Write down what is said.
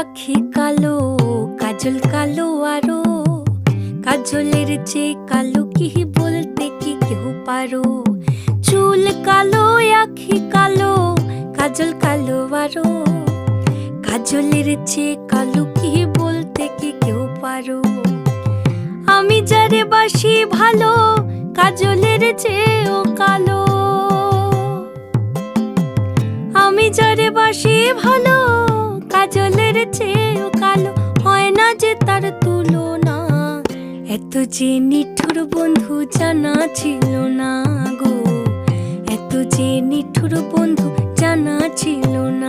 আখি কালো, কাজল কালো আরো, কাজলের চেয়ে কালো কি বলতে কি কেউ পারো। চুল কালো, আখি কালো, কাজল কালো আরো, কাজলের চেয়ে কালো কি বলতে কি কেউ পারো। আমি যারে বাসি ভালো, কাজলের চেয়েও কালো। আমি যারে বাসি ভালো, কাজলের চেয়েও কালো। হয় না যে তার তুলনা, এত যে নিঠুর বন্ধু জানা ছিল না গো, এত যে নিঠুর বন্ধু জানা ছিল না।